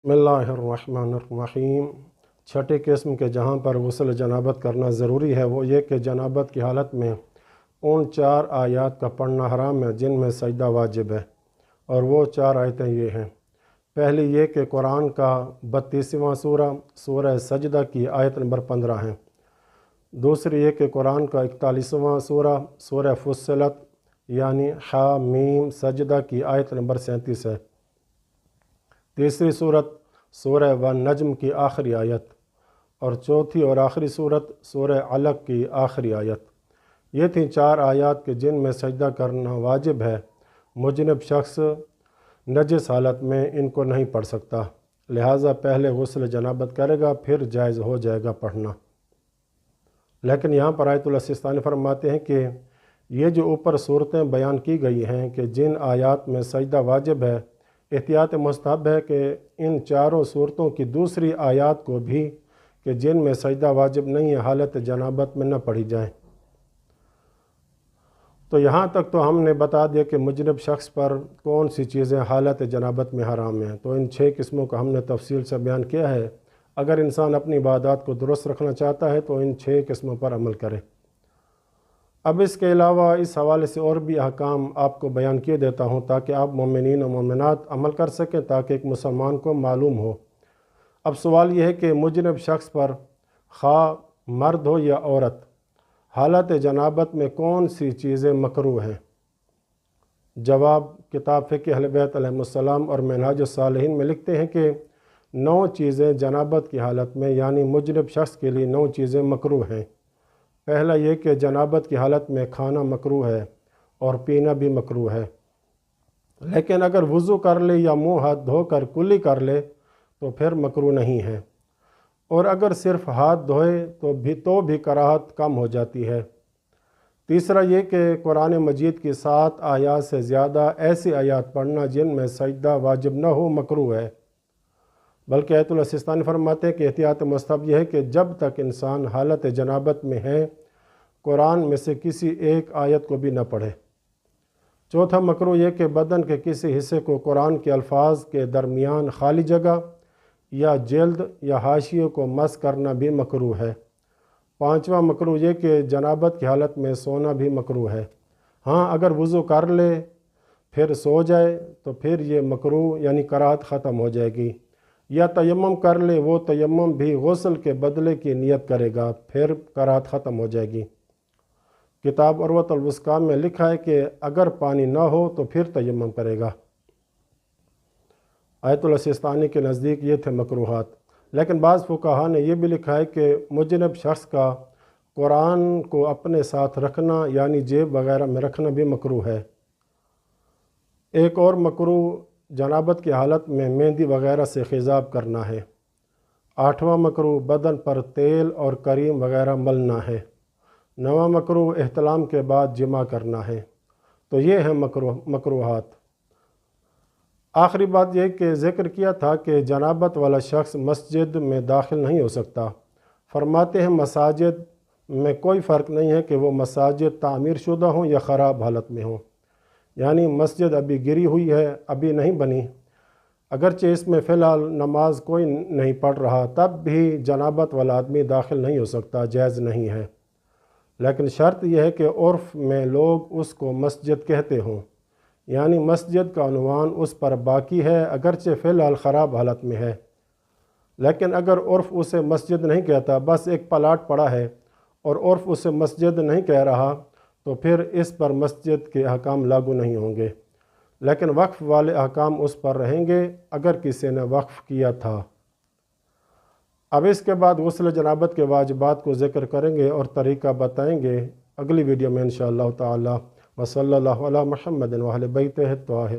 बिस्मिल्लाहिर्रहमानिर्रहीम। छठी किस्म के जहाँ पर गुस्ल जनाबत करना ज़रूरी है वो ये कि जनाबत की हालत में उन 4 आयात का पढ़ना हराम है जिनमें सजदा वाजिब है, और वो 4 आयतें ये हैं। पहली ये कि कुरान का 32वां सूरह सजदा की आयत नंबर 15 है। दूसरी ये कि कुरान का 41वां सूरह फुस्सिलत यानी हा मीम सजदा की आयत नंबर 37 है। तीसरी सूरत सूरह वन नजम की आखिरी आयत, और चौथी और आखिरी सूरत सूरह अलग की आखिरी आयत। ये थी 4 आयत के जिनमें सजदा करना वाजिब है। मुजनब शख्स नजिस हालत में इनको नहीं पढ़ सकता, लिहाजा पहले गुस्ल जनाबत करेगा फिर जायज़ हो जाएगा पढ़ना। लेकिन यहाँ पर आयतुल सिस्तानी फरमाते हैं कि ये जो ऊपर सूरतें बयान की गई हैं कि जिन आयात में सजदा वाजिब है, एहतियात मुस्तहब है कि इन चारों सूरतों की दूसरी आयात को भी कि जिनमें सजदा वाजिब नहीं है हालत जनाबत में न पढ़ी जाए। तो यहाँ तक तो हमने बता दिया कि मुजनब शख्स पर कौन सी चीज़ें हालत जनाबत में हराम हैं। तो इन 6 किस्मों का हमने तफसील से बयान किया है। अगर इंसान अपनी इबादत को दुरुस्त रखना चाहता है तो इन 6 किस्मों पर अमल करे। अब इसके अलावा इस हवाले से और भी अहकाम आपको बयान किए देता हूँ ताकि आप मोमिनीन और मोमिनात अमल कर सकें, ताकि एक मुसलमान को मालूम हो। अब सवाल यह है कि मुजनब शख्स पर खा मर्द हो या औरत हालत जनाबत में कौन सी चीज़ें मकरूह हैं। जवाब किताब फ़िक़्ह अहले बैत अलैहिमुस्सलाम और मिनहाज सालिहीन में लिखते हैं कि 9 चीज़ें जनाबत की हालत में यानी मुजनब शख्स के लिए 9 चीज़ें मकरूह हैं। पहला ये कि जनाबत की हालत में खाना मकरूह है और पीना भी मकरूह है, लेकिन अगर वज़ू कर ले या मुँह हाथ धोकर कुल्ली कर ले तो फिर मकरूह नहीं है, और अगर सिर्फ हाथ धोए तो भी कराहत कम हो जाती है। तीसरा ये कि कुरान मजीद की 7 आयात से ज़्यादा ऐसी आयात पढ़ना जिनमें सजदा वाजिब न हो मकरूह है। बल्कि आयतुल सिस्तानी फरमाते हैं कि एहतियात मुस्तहब यह है कि जब तक इंसान हालत जनाबत में है कुरान में से किसी एक आयत को भी न पढ़े। चौथा मकरूह यह कि बदन के किसी हिस्से को कुरान के अल्फाज के दरमियान खाली जगह या जल्द या हाशिए को मस करना भी मकरूह है। पाँचवा मकरूह यह कि जनाबत की हालत में सोना भी मकरूह है। हाँ, अगर वज़ू कर ले फिर सो जाए तो फिर ये मकरूह यानी कराहत ख़त्म हो जाएगी, या तयम्मुम कर ले, वो तयम्मुम भी गुस्ल के बदले की नियत करेगा फिर कराहत ख़त्म हो जाएगी। किताब उर्वतुल वुस्का में लिखा है कि अगर पानी ना हो तो फिर तयम्मुम करेगा। आयतुल सिस्तानी के नज़दीक ये थे मकरूहात, लेकिन बाज़ फुक़हा ने यह भी लिखा है कि मुजनब शख्स का कुरान को अपने साथ रखना यानी जेब वगैरह में रखना भी मकरूह है। एक और मकरूह जनाबत की हालत में मेहंदी वगैरह से खिजाब करना है। 8वां मकरूह बदन पर तेल और करीम वगैरह मलना है। 9वां मकरूह एहतलाम के बाद जिमा करना है। तो ये हैं मकरूहात। आखिरी बात यह कि ज़िक्र किया था कि जनाबत वाला शख्स मस्जिद में दाखिल नहीं हो सकता। फरमाते हैं मसाजिद में कोई फ़र्क नहीं है कि वो मसाजिद तामीर शुदा हों या ख़राब हालत में हों, यानी मस्जिद अभी गिरी हुई है, अभी नहीं बनी, अगरचे इसमें फ़िलहाल नमाज कोई नहीं पढ़ रहा, तब भी जनाबत वाला आदमी दाखिल नहीं हो सकता, जायज़ नहीं है। लेकिन शर्त यह है कि उर्फ़ में लोग उसको मस्जिद कहते हों, यानी मस्जिद का उन्वान उस पर बाकी है अगरचे फ़िलहाल ख़राब हालत में है। लेकिन अगर उर्फ़ उसे मस्जिद नहीं कहता, बस एक प्लाट पड़ा है और उर्फ़ उसे मस्जिद नहीं कह रहा, तो फिर इस पर मस्जिद के अहकाम लागू नहीं होंगे, लेकिन वक्फ़ वाले अहकाम उस पर रहेंगे अगर किसी ने वक्फ़ किया था। अब इसके बाद गुस्ल जनाबत के वाजिबात को ज़िक्र करेंगे और तरीक़ा बताएंगे अगली वीडियो में इंशाअल्लाह ताला। व सल्लल्लाहु अला मुहम्मद व अहले बैतिही अत्ताहिरीन।